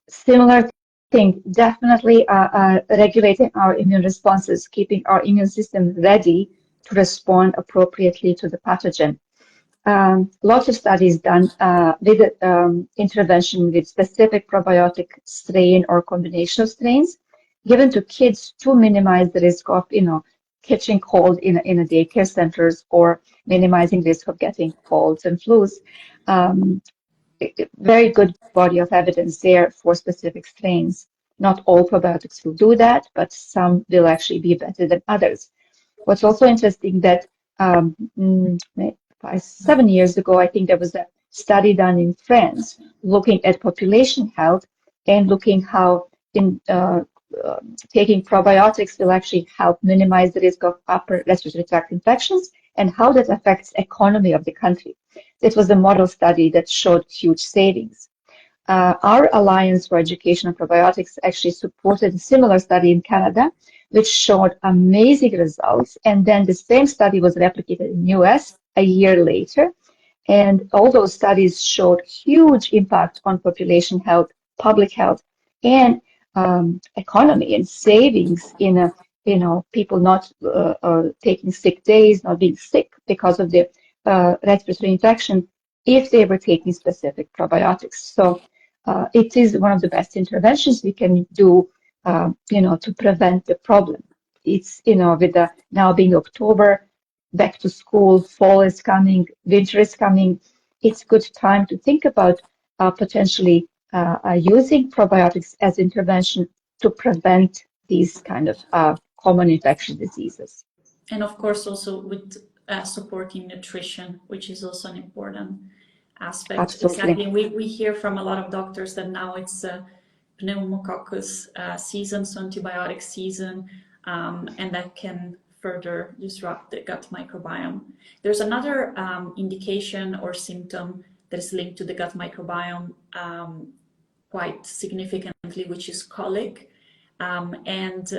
[SPEAKER 2] Similar thing, definitely regulating our immune responses, keeping our immune system ready to respond appropriately to the pathogen. Lots of studies done with intervention with specific probiotic strain or combination of strains given to kids to minimize the risk of, catching cold in a daycare centers, or minimizing risk of getting colds and flus. Very good body of evidence there for specific strains. Not all probiotics will do that, but some will actually be better than others. What's also interesting that 7 years ago, I think there was a study done in France looking at population health and looking how taking probiotics will actually help minimize the risk of upper respiratory tract infections and how that affects economy of the country. This was a model study that showed huge savings. Our Alliance for Education of Probiotics actually supported a similar study in Canada, which showed amazing results. And then the same study was replicated in the US a year later. And all those studies showed huge impact on population health, public health, and economy and savings in people not taking sick days, not being sick because of the respiratory infection if they were taking specific probiotics. So it is one of the best interventions we can do, to prevent the problem. It's, with the now being October, back to school, fall is coming, winter is coming. It's good time to think about potentially using probiotics as intervention to prevent these kind of common infectious diseases.
[SPEAKER 1] And of course, also with supporting nutrition, which is also an important aspect.
[SPEAKER 2] Absolutely.
[SPEAKER 1] Exactly. We hear from a lot of doctors that now it's pneumococcus season, so antibiotic season, and that can further disrupt the gut microbiome. There's another indication or symptom that is linked to the gut microbiome quite significantly, which is colic. And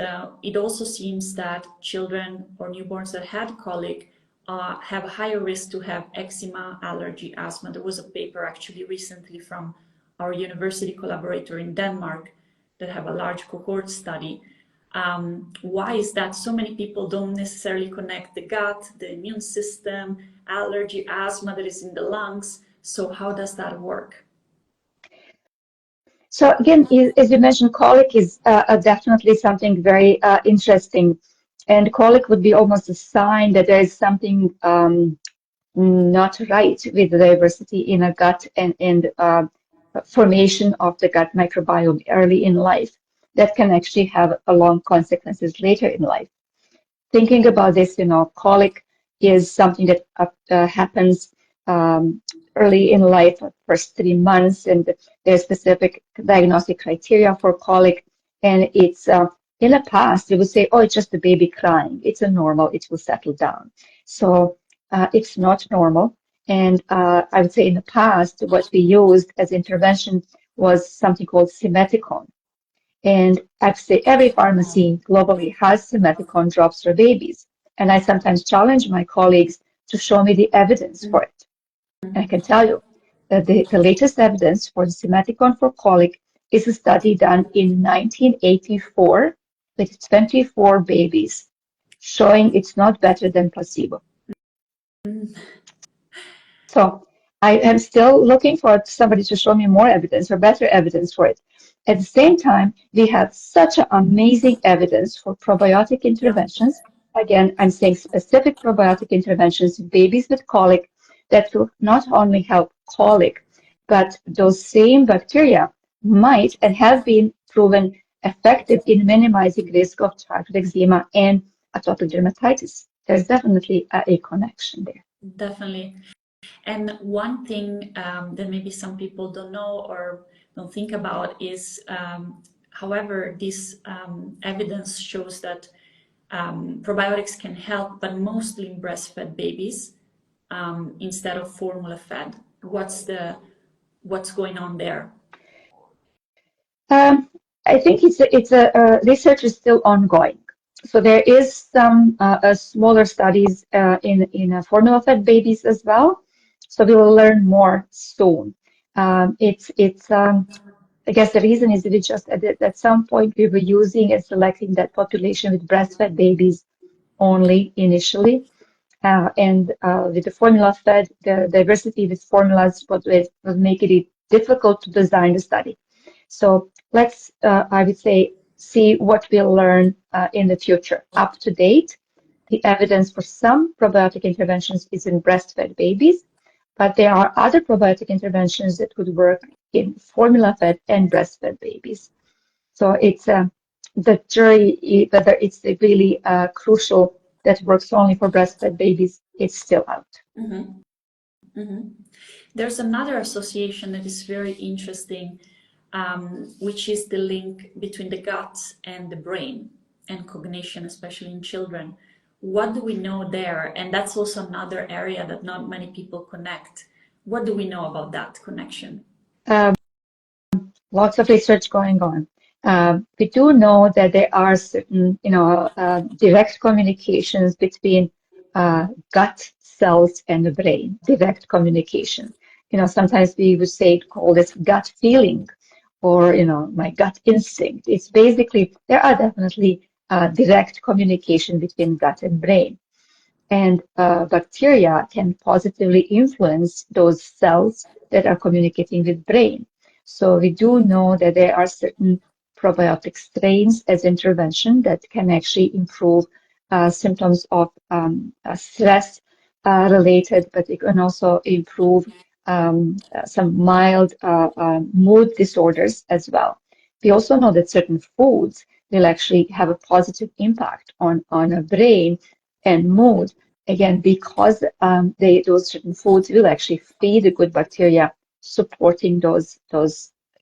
[SPEAKER 1] it also seems that children or newborns that had colic have a higher risk to have eczema, allergy, asthma. There was a paper actually recently from our university collaborator in Denmark that have a large cohort study. Why is that? So many people don't necessarily connect the gut, the immune system, allergy, asthma that is in the lungs. So how does that work?
[SPEAKER 2] So again, as you mentioned, colic is definitely something very interesting. And colic would be almost a sign that there is something not right with the diversity in a gut and formation of the gut microbiome early in life that can actually have a long consequences later in life. Thinking about this, colic is something that happens early in life, first 3 months, and there's specific diagnostic criteria for colic. And it's in the past, you would say, oh, it's just a baby crying. It's a normal, it will settle down. So it's not normal. And I would say in the past, what we used as intervention was something called Simeticone. And I'd say every pharmacy globally has Simeticone drops for babies. And I sometimes challenge my colleagues to show me the evidence for it. And I can tell you that the latest evidence for the Simeticone for colic is a study done in 1984 with 24 babies, showing it's not better than placebo. So I am still looking for somebody to show me more evidence or better evidence for it. At the same time, we have such amazing evidence for probiotic interventions. Again, I'm saying specific probiotic interventions in babies with colic that will not only help colic, but those same bacteria might and have been proven effective in minimizing risk of childhood eczema and atopic dermatitis. There's definitely a connection there.
[SPEAKER 1] Definitely. And one thing that maybe some people don't know or don't think about is, however, this evidence shows that probiotics can help, but mostly in breastfed babies instead of formula fed. What's going on there?
[SPEAKER 2] I think research is still ongoing. So there is some smaller studies in formula-fed babies as well. So we will learn more soon. I guess the reason is we just at some point we were using and selecting that population with breastfed babies only initially. And with the formula-fed, the diversity with formulas was making it difficult to design the study. So let's, I would say, see what we'll learn in the future. Up to date, the evidence for some probiotic interventions is in breastfed babies, but there are other probiotic interventions that would work in formula-fed and breastfed babies. So it's the jury, whether it's really crucial that works only for breastfed babies, it's still out.
[SPEAKER 1] Mm-hmm. Mm-hmm. There's another association that is very interesting, which is the link between the gut and the brain and cognition, especially in children. What do we know there? And that's also another area that not many people connect. What do we know about that connection?
[SPEAKER 2] Lots of research going on. We do know that there are certain, direct communications between gut cells and the brain, direct communication. Sometimes we would call this gut feeling or, my gut instinct. It's basically, there are definitely direct communication between gut and brain. And bacteria can positively influence those cells that are communicating with brain. So we do know that there are certain probiotic strains as intervention that can actually improve symptoms of stress related, but it can also improve some mild mood disorders as well. We also know that certain foods will actually have a positive impact on a brain and mood, again, because those certain foods will actually feed the good bacteria, supporting those,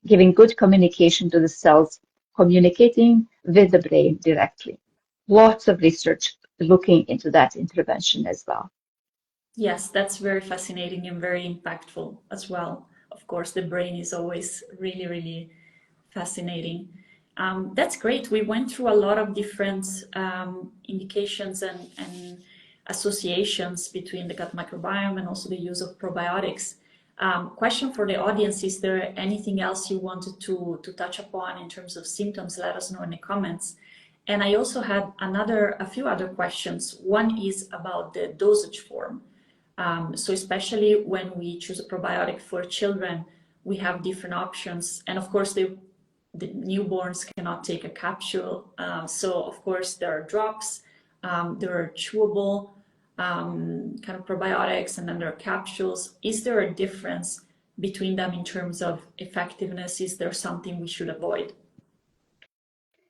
[SPEAKER 2] giving good communication to the cells, communicating with the brain directly. Lots of research looking into that intervention as well.
[SPEAKER 1] Yes, that's very fascinating and very impactful as well. Of course, the brain is always really, really fascinating. That's great. We went through a lot of different indications and associations between the gut microbiome and also the use of probiotics. Question for the audience, is there anything else you wanted to touch upon in terms of symptoms? Let us know in the comments. And I also had a few other questions. One is about the dosage form. So especially when we choose a probiotic for children, we have different options. And of course, the newborns cannot take a capsule. So of course, there are drops, there are chewable kind of probiotics, and then there are capsules. Is there a difference between them in terms of effectiveness? Is there something we should avoid?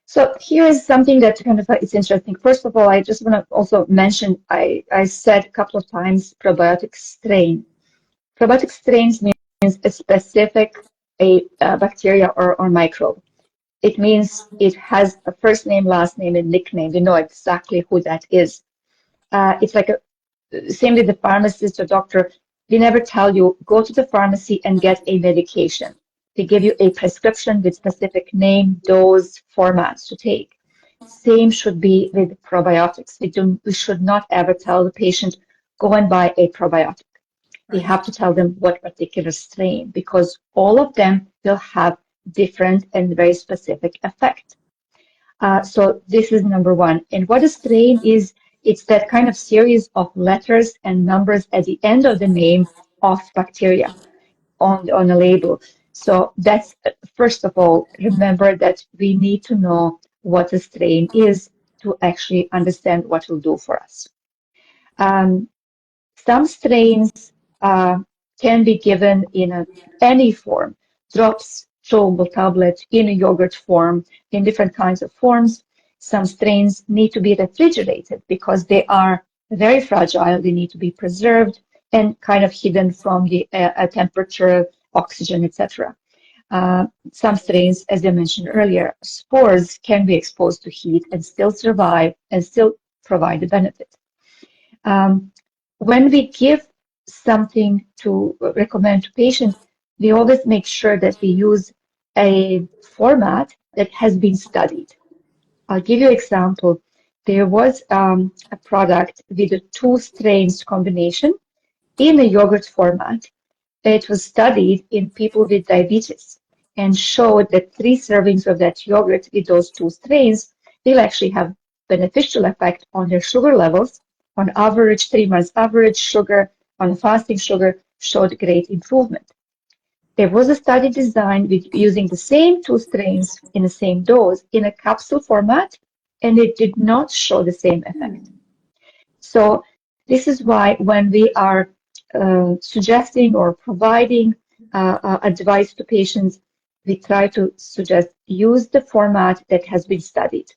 [SPEAKER 2] So here is something that kind of it's interesting. First of all, I just want to also mention, I said a couple of times probiotic strain. Probiotic strains means a specific bacteria or microbe. It means it has a first name, last name, and nickname. We know exactly who that is. It's like same with the pharmacist or doctor. We never tell you, go to the pharmacy and get a medication. They give you a prescription with specific name, dose, formats to take. Same should be with probiotics. We should not ever tell the patient, go and buy a probiotic. We have to tell them what particular strain, because all of them will have different and very specific effect. So this is number one. And what a strain is, it's that kind of series of letters and numbers at the end of the name of bacteria on a label. So that's, first of all, remember that we need to know what a strain is to actually understand what it will do for us. Some strains can be given in any form, drops, chewable tablet, in a yogurt form, in different kinds of forms. Some strains need to be refrigerated because they are very fragile. They need to be preserved and kind of hidden from the temperature, oxygen, etc. Some strains, as I mentioned earlier, spores can be exposed to heat and still survive and still provide a benefit. When we give something to recommend to patients, we always make sure that we use a format that has been studied. I'll give you an example. There was a product with a 2 strains combination in a yogurt format. It was studied in people with diabetes and showed that 3 servings of that yogurt with those 2 strains will actually have beneficial effect on their sugar levels. On average, 3 months average sugar on fasting sugar showed great improvement. There was a study designed with using the same 2 strains in the same dose in a capsule format, and it did not show the same effect. So this is why when we are suggesting or providing advice to patients, we try to suggest use the format that has been studied.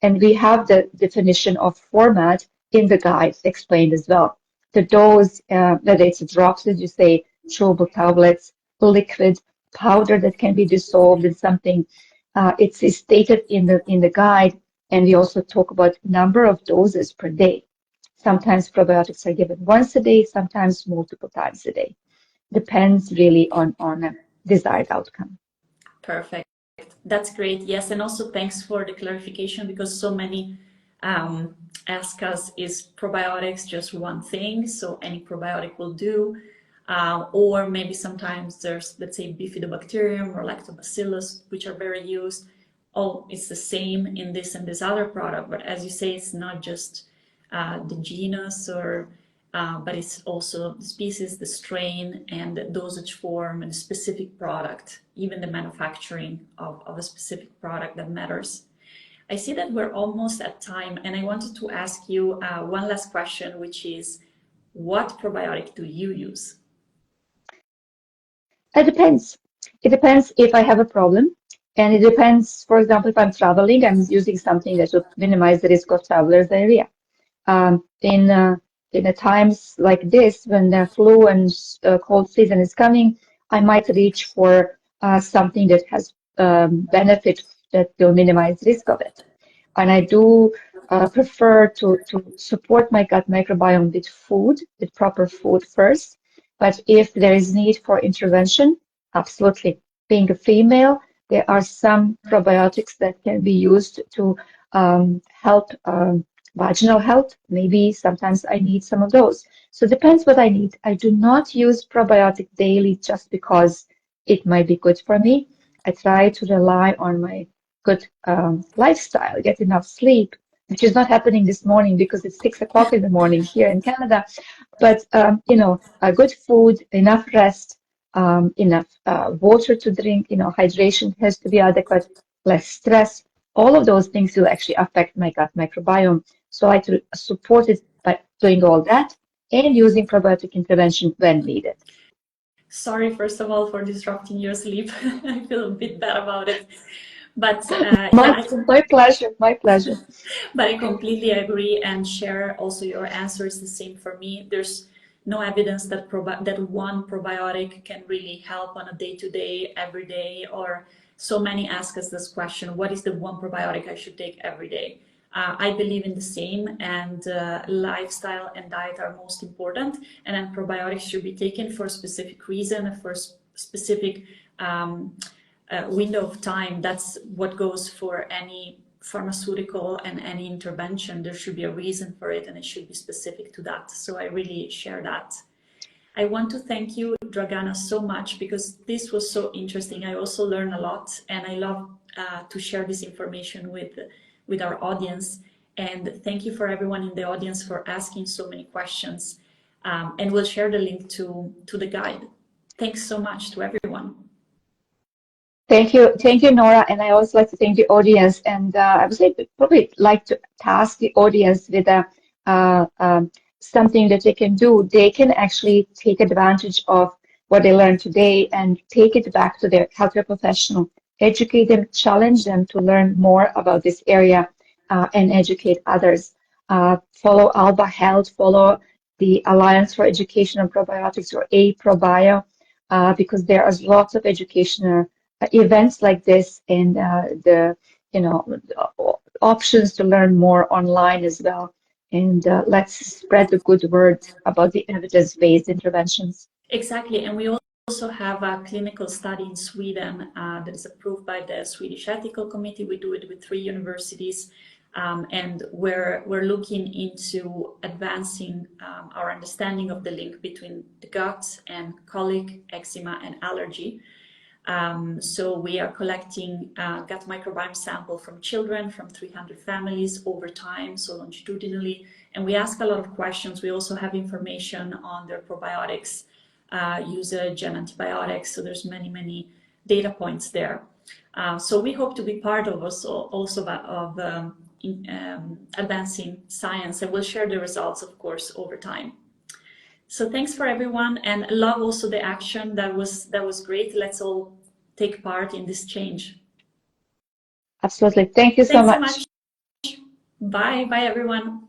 [SPEAKER 2] And we have the definition of format in the guides explained as well. The dose, whether it's drops, as you say, chewable tablets, liquid, powder that can be dissolved in something, it's stated in the guide. And we also talk about number of doses per day. Sometimes probiotics are given once a day, sometimes multiple times a day. Depends really on a desired outcome.
[SPEAKER 1] Perfect. That's great. Yes, and also thanks for the clarification, because so many ask us, is probiotics just one thing? So any probiotic will do. Or maybe sometimes there's, let's say, bifidobacterium or lactobacillus, which are very used. Oh, it's the same in this and this other product. But as you say, it's not just the genus, but it's also the species, the strain, and the dosage form, and the specific product, even the manufacturing of a specific product that matters. I see that we're almost at time, and I wanted to ask you one last question, which is, what probiotic do you use?
[SPEAKER 2] It depends. It depends if I have a problem, and it depends, for example, if I'm traveling, I'm using something that will minimize the risk of traveler's diarrhea. In the times like this, when the flu and cold season is coming, I might reach for something that has benefit that will minimize risk of it. And I do prefer to support my gut microbiome with food, with proper food first. But if there is need for intervention, absolutely. Being a female, there are some probiotics that can be used to help vaginal health. Maybe sometimes I need some of those. So it depends what I need. I do not use probiotic daily just because it might be good for me. I try to rely on my good lifestyle, get enough sleep, which is not happening this morning because it's 6 o'clock in the morning here in Canada. But, good food, enough rest, enough water to drink, hydration has to be adequate, less stress. All of those things will actually affect my gut microbiome. So I support it by doing all that and using probiotic intervention when needed.
[SPEAKER 1] Sorry, first of all, for disrupting your sleep. I feel a bit bad about it. But
[SPEAKER 2] my pleasure, my pleasure.
[SPEAKER 1] But I completely agree and share also your answer is the same for me. There's no evidence that that one probiotic can really help on a day-to-day, every day, or so many ask us this question, what is the one probiotic I should take every day? I believe in the same, and lifestyle and diet are most important, and then probiotics should be taken for a specific reason, for a specific window of time. That's what goes for any pharmaceutical and any intervention. There should be a reason for it, and it should be specific to that. So I really share that. I want to thank you, Dragana, so much, because this was so interesting. I also learned a lot, and I love to share this information with our audience. And thank you for everyone in the audience for asking so many questions. And we'll share the link to the guide. Thanks so much to everyone.
[SPEAKER 2] Thank you, Nora. And I also like to thank the audience. And I would probably like to task the audience with something that they can do. They can actually take advantage of what they learned today and take it back to their healthcare professional, educate them, challenge them to learn more about this area and educate others. Follow Alba Health, follow the Alliance for Education on Probiotics, or AProBio, because there are lots of educational events like this, and the options to learn more online as well. And let's spread the good word about the evidence-based interventions.
[SPEAKER 1] Exactly, and we also have a clinical study in Sweden that is approved by the Swedish Ethical Committee. We do it with 3 universities, and we're looking into advancing our understanding of the link between the gut and colic, eczema, and allergy. So we are collecting gut microbiome sample from children, from 300 families over time, so longitudinally, and we ask a lot of questions. We also have information on their probiotics usage and antibiotics, so there's many data points there. So we hope to be part of also of advancing science, and we'll share the results, of course, over time. So thanks for everyone, and love also the action. That was great. Let's all take part in this change.
[SPEAKER 2] Absolutely. Thank you so much.
[SPEAKER 1] Thanks so much. Bye everyone.